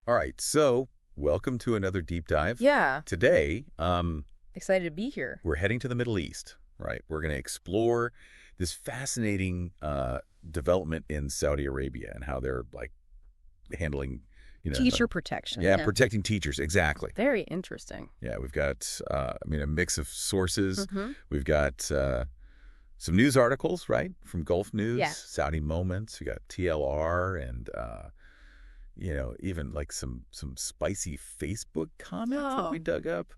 All right, so welcome to another deep dive. Yeah, Today, excited to be here. we're heading to the Middle East, right? We're going to explore this fascinating development in Saudi Arabia and how they're like handling, Teacher protection. yeah, protecting teachers. Exactly. Very interesting. Yeah, we've got, a mix of sources. Mm-hmm. We've got some news articles, right, from Gulf News, Yeah. Saudi Moments. We got TLR and even like some spicy Facebook comments that we dug up.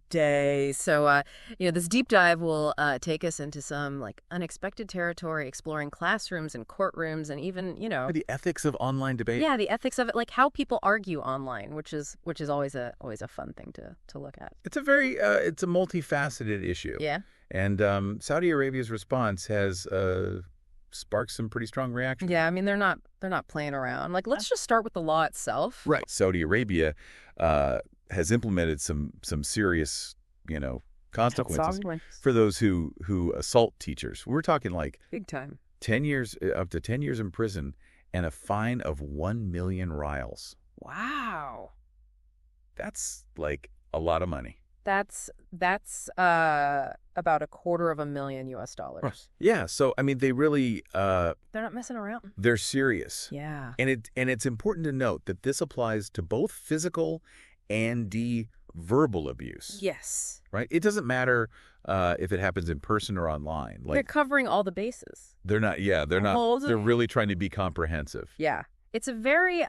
Day. So, this deep dive will take us into some like unexpected territory, exploring classrooms and courtrooms, and even, The ethics of online debate. yeah, the ethics of it, like how people argue online, which is always a fun thing to look at. It's a very it's a multifaceted issue. Yeah. And Saudi Arabia's response has sparked some pretty strong reaction. Yeah. I mean, they're not playing around. Like, let's just start with the law itself. Right. Saudi Arabia has implemented some serious, consequences for those who assault teachers. We're talking like Big time. 10 years, up to 10 years in prison and a fine of 1 million Riyals. Wow. That's like a lot of money. That's about $250,000 US. Yeah, so I mean they really They're not messing around. they're serious. Yeah. And it's important to note that this applies to both physical and verbal abuse. Yes. Right? It doesn't matter if it happens in person or online. They're Like covering all the bases. they're not they're really trying to be comprehensive. Yeah. It's a very,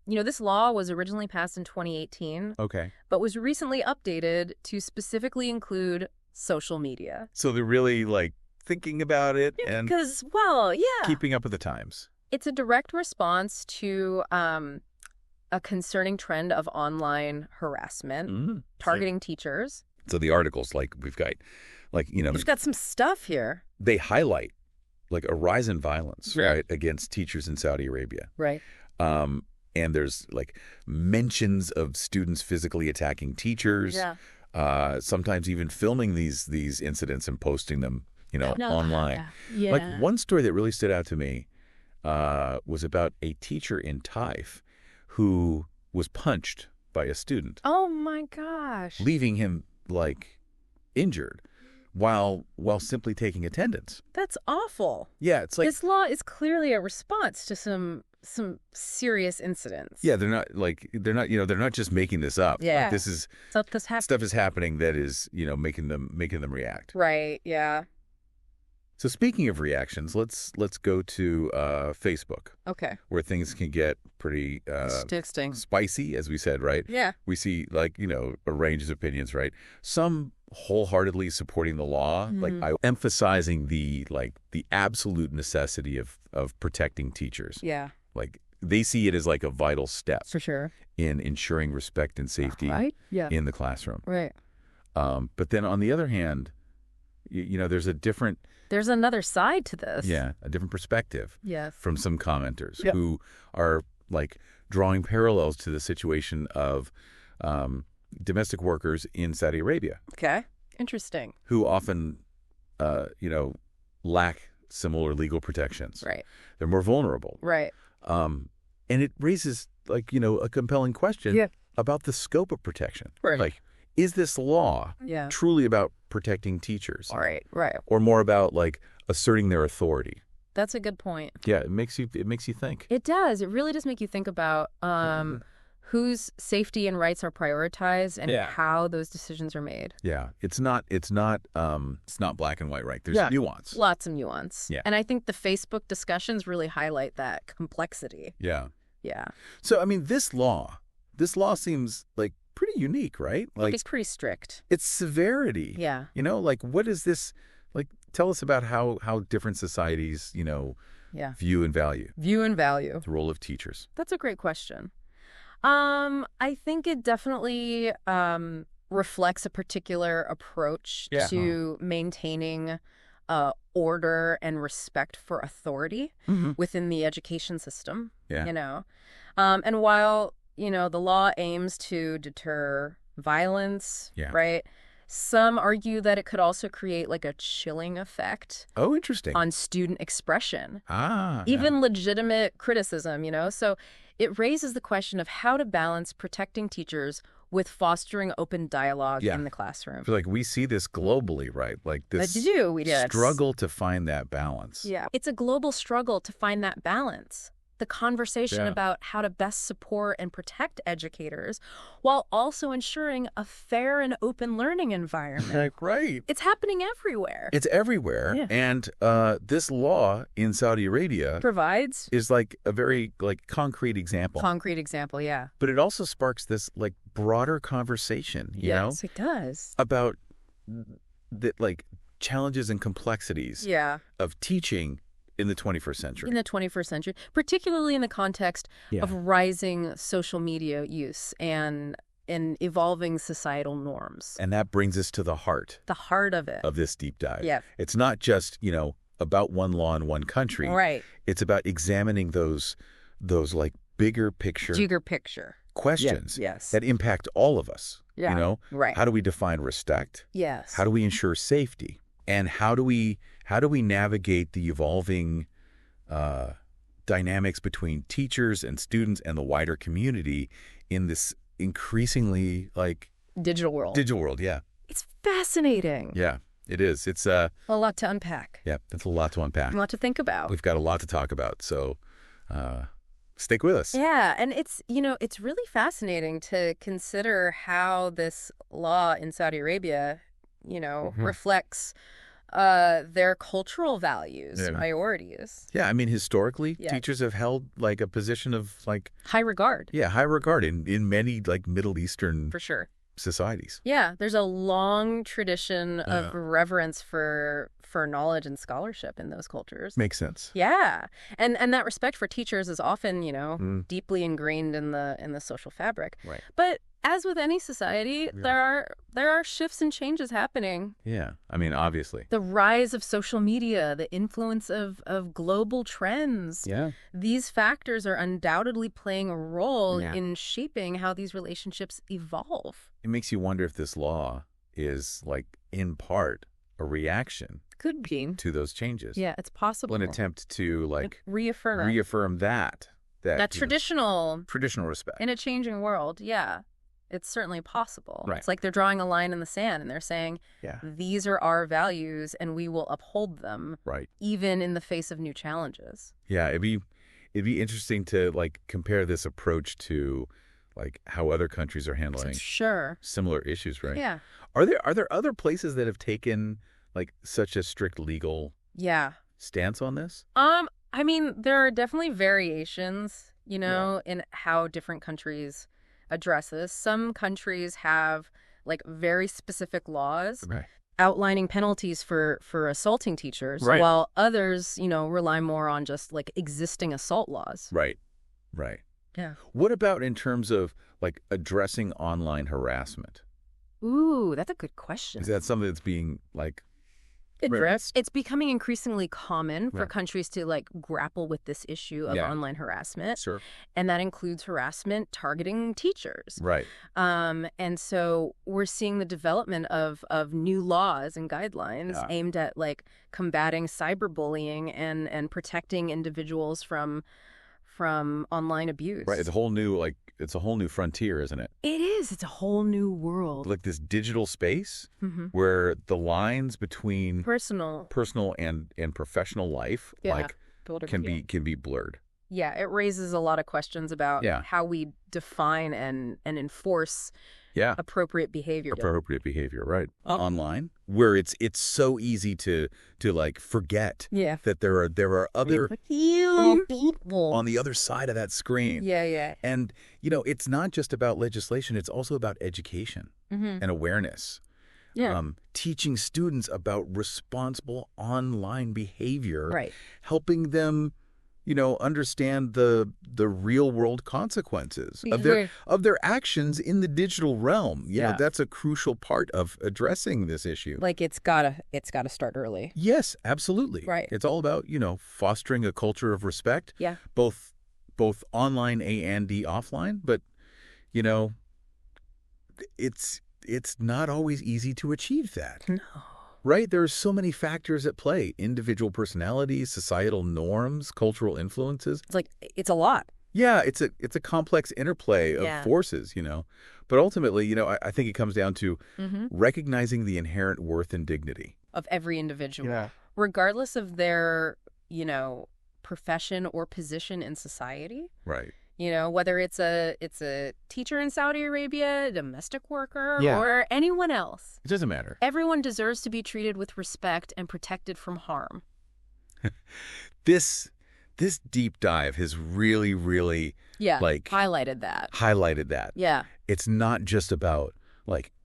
this law was originally passed in 2018, Okay. but was recently updated to specifically include social media. So they're really like thinking about it and Because, well, yeah. keeping up with the times. It's a direct response to a concerning trend of online harassment targeting teachers. So the articles like we've got We've got some stuff here. they highlight like a rise in violence, Yeah. right, against teachers in Saudi Arabia. Right. And there's like mentions of students physically attacking teachers. Yeah. Sometimes even filming these incidents and posting them, online. Yeah. Like one story that really stood out to me was about a teacher in Taif who was punched by a student, Oh, my gosh. leaving him like injured while simply taking attendance. That's awful. Yeah, it's like This law is clearly a response to some serious incidents. yeah, they're not just making this up. Yeah. Like, this is Stuff stuff is happening that is, making them react. Right, yeah. So speaking of reactions, let's go to Facebook, Okay. where things can get pretty Sting. spicy, as we said, right? Yeah. We see like, a range of opinions, right? Some wholeheartedly supporting the law, like emphasizing the absolute necessity of protecting teachers. Yeah, Like they see it as like a vital step for sure. in ensuring respect and safety Right? Yeah. in the classroom. Right. But then on the other hand, There's another side to this. a different perspective Yes. from some commenters Yeah. who are like drawing parallels to the situation of domestic workers in Saudi Arabia Okay. Interesting. who often, lack similar legal protections. Right. They're more vulnerable. Right. And it raises like, a compelling question Yeah. about the scope of protection. Right. Like, is this law Yeah. truly about protecting teachers? All right. Right. Or more about like asserting their authority? That's a good point. Yeah, it makes you think. It does. It really does make you think about whose safety and rights are prioritized and Yeah. how those decisions are made. Yeah, it's not black and white, right? There's nuance. Lots of nuance. Yeah. And I think the Facebook discussions really highlight that complexity. Yeah. Yeah. So I mean, this law seems like pretty unique, right? Like It's pretty strict. its severity. Yeah. Like what is this? Like, tell us about how different societies, Yeah. view and value View and value. the role of teachers. That's a great question. I think it definitely reflects a particular approach Yeah. to maintaining order and respect for authority within the education system. Yeah. And while, the law aims to deter violence, Yeah. right? Some argue that it could also create like a chilling effect Oh, interesting. on student expression, Yeah. even legitimate criticism, So it raises the question of how to balance protecting teachers with fostering open dialogue in the classroom. I feel like we see this globally, right? Like this struggle to find that balance. Yeah. It's a global struggle to find that balance. The conversation about how to best support and protect educators while also ensuring a fair and open learning environment. Right. It's happening everywhere. It's everywhere. Yeah. And this law in Saudi Arabia provides is like a very concrete example. Concrete example, yeah. But it also sparks this like broader conversation, you know? Yes, it does. About the challenges and complexities of teaching in the 21st century. In the 21st century, particularly in the context of rising social media use and evolving societal norms. And that brings us to the heart of it. Of this deep dive. Yeah. It's not just, about one law in one country. Right. It's about examining those like bigger picture questions that impact all of us. Yeah. Right. How do we define respect? Yes. How do we ensure safety? And how do we navigate the evolving dynamics between teachers and students and the wider community in this increasingly digital world? Digital world, yeah. It's fascinating. Yeah, it is. It's a lot to unpack. Yeah, it's a lot to unpack. A lot to think about. We've got a lot to talk about, so stick with us. Yeah, and it's really fascinating to consider how this law in Saudi Arabia, reflects their cultural values, priorities. Yeah, I mean, historically, teachers have held a position of high regard. Yeah, high regard in many Middle Eastern for sure societies. Yeah, there's a long tradition of reverence for knowledge and scholarship in those cultures. Makes sense. Yeah, and that respect for teachers is often deeply ingrained in the social fabric. Right. But as with any society, there are shifts and changes happening. Yeah, I mean, obviously. The rise of social media, the influence of global trends. Yeah. These factors are undoubtedly playing a role in shaping how these relationships evolve. It makes you wonder if this law is, in part, a reaction. Could be. To those changes. Yeah, it's possible. An attempt to, reaffirm that traditional respect. In a changing world, yeah. It's certainly possible. Right. It's like they're drawing a line in the sand and they're saying, these are our values and we will uphold them. Right. Even in the face of new challenges. Yeah, it'd be interesting to compare this approach to how other countries are handling similar issues, right? Yeah. Are there other places that have taken such a strict legal stance on this? I mean, there are definitely variations, in how different countries address this. Some countries have very specific laws outlining penalties for assaulting teachers, while others, rely more on just existing assault laws. Right. Yeah. What about in terms of addressing online harassment? That's a good question. Is that something that's being addressed? It's becoming increasingly common for countries to grapple with this issue of online harassment. Sure. And that includes harassment targeting teachers. Right. And so we're seeing the development of new laws and guidelines aimed at combating cyberbullying and protecting individuals from online abuse. Right. It's a whole new frontier, isn't it? It is. It's a whole new world. This digital space where the lines between personal and professional life can be blurred. Yeah, it raises a lot of questions about how we define and enforce appropriate behavior. Appropriate behavior, right. Online, where it's so easy to forget that there are other people on the other side of that screen. Yeah. And, it's not just about legislation. It's also about education and awareness. Yeah. Teaching students about responsible online behavior, helping them understand the real world consequences of their actions in the digital realm. That's a crucial part of addressing this issue. It's gotta start early. Yes, absolutely. Right. It's all about, fostering a culture of respect. Yeah. Both online and offline, but it's not always easy to achieve that. No. Right? There are so many factors at play. Individual personalities, societal norms, cultural influences. It's a lot. Yeah, it's a complex interplay of forces, But ultimately, I think it comes down to recognizing the inherent worth and dignity of every individual, regardless of their, profession or position in society. Right. Whether it's a teacher in Saudi Arabia, a domestic worker, or anyone else. It doesn't matter. Everyone deserves to be treated with respect and protected from harm. This deep dive has really, really highlighted that. Yeah. It's not just about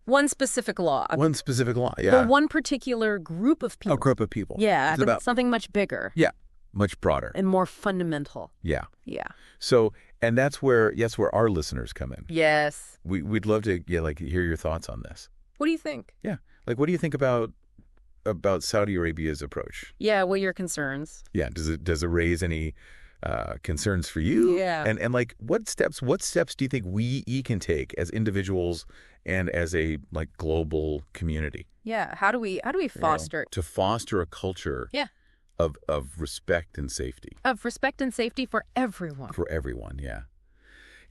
one specific law. Yeah. But one particular group of people. A group of people. Yeah, it's about something much bigger. Yeah. Much broader. And more fundamental. Yeah. Yeah. So, and that's where our listeners come in. Yes. We'd love to hear your thoughts on this. What do you think? Yeah. What do you think about Saudi Arabia's approach? Yeah, what are your concerns? Yeah, does it raise any concerns for you? Yeah. And what steps do you think we can take as individuals and as a global community? Yeah, how do we foster to foster a culture of respect and safety. Of respect and safety for everyone. For everyone, yeah.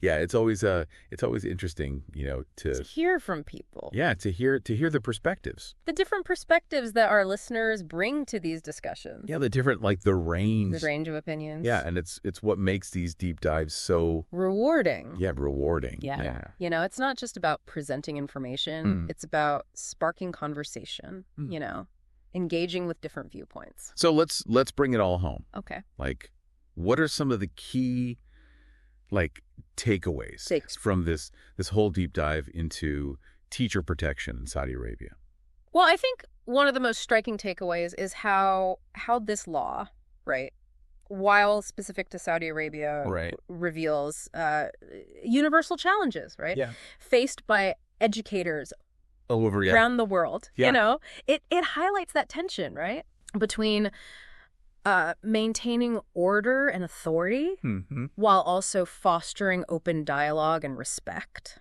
Yeah, it's always interesting, to hear from people. Yeah, to hear the perspectives. The different perspectives that our listeners bring to these discussions. Yeah, the different the range. The range of opinions. Yeah, and it's what makes these deep dives so rewarding. Yeah, rewarding. Yeah. It's not just about presenting information. It's about sparking conversation, engaging with different viewpoints. So let's bring it all home. Okay. What are some of the key takeaways from this whole deep dive into teacher protection in Saudi Arabia? Well, I think one of the most striking takeaways is how this law, right, while specific to Saudi Arabia, reveals universal challenges, right? Yeah. Faced by educators around the world. Yeah. It highlights that tension, right, between maintaining order and authority while also fostering open dialogue and respect.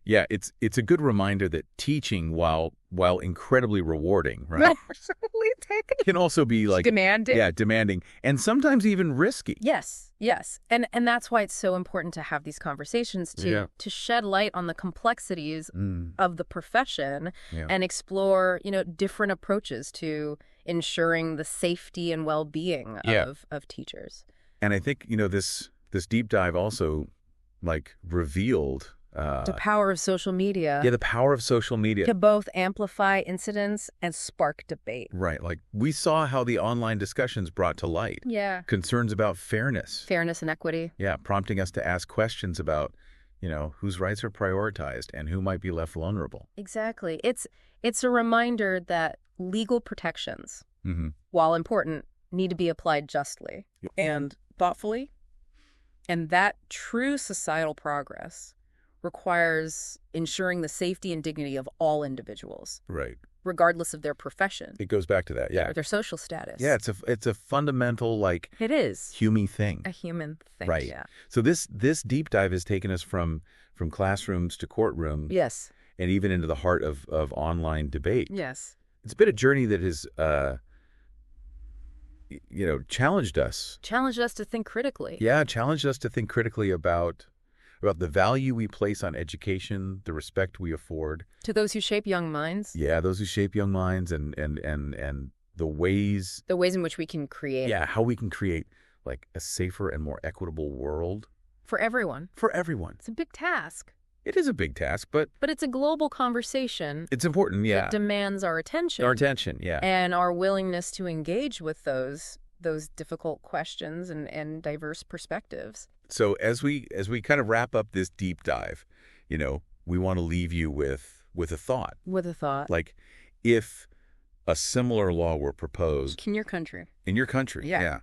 Yeah, it's a good reminder that teaching, while incredibly rewarding, right, can also be demanding. Yeah, demanding, and sometimes even risky. Yes, and that's why it's so important to have these conversations to shed light on the complexities of the profession and explore different approaches to ensuring the safety and well-being of teachers. And I think this deep dive also revealed the power of social media. Yeah, the power of social media. To both amplify incidents and spark debate. Right. We saw how the online discussions brought to light concerns about fairness. Fairness and equity. Yeah, prompting us to ask questions about, whose rights are prioritized and who might be left vulnerable. Exactly. It's a reminder that legal protections, while important, need to be applied justly and thoughtfully. And that true societal progress requires ensuring the safety and dignity of all individuals. Right. Regardless of their profession. It goes back to that, yeah. Or their social status. Yeah, it's a fundamental, it is. Human thing. A human thing, right. Yeah. So this deep dive has taken us from classrooms to courtrooms. Yes. And even into the heart of online debate. Yes. It's been a journey that has, challenged us. Challenged us to think critically. Yeah, challenged us to think critically about the value we place on education, the respect we afford. To those who shape young minds. Yeah, those who shape young minds and the ways. The ways in which we can create. Yeah, how we can create a safer and more equitable world. For everyone. For everyone. It's a big task. It is a big task, but it's a global conversation. It's important, yeah. That demands our attention. Our attention, yeah. And our willingness to engage with those difficult questions and diverse perspectives. So as we kind of wrap up this deep dive, we want to leave you with a thought. With a thought. If a similar law were proposed in your country. In your country, yeah.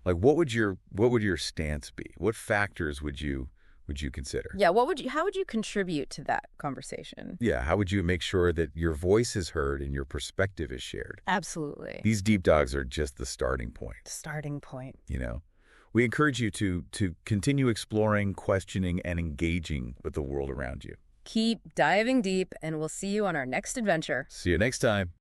What would your stance be? What factors would you consider? Yeah, how would you contribute to that conversation? Yeah, how would you make sure that your voice is heard and your perspective is shared? Absolutely. These deep dives are just the starting point. Starting point. We encourage you to continue exploring, questioning, and engaging with the world around you. Keep diving deep, and we'll see you on our next adventure. See you next time.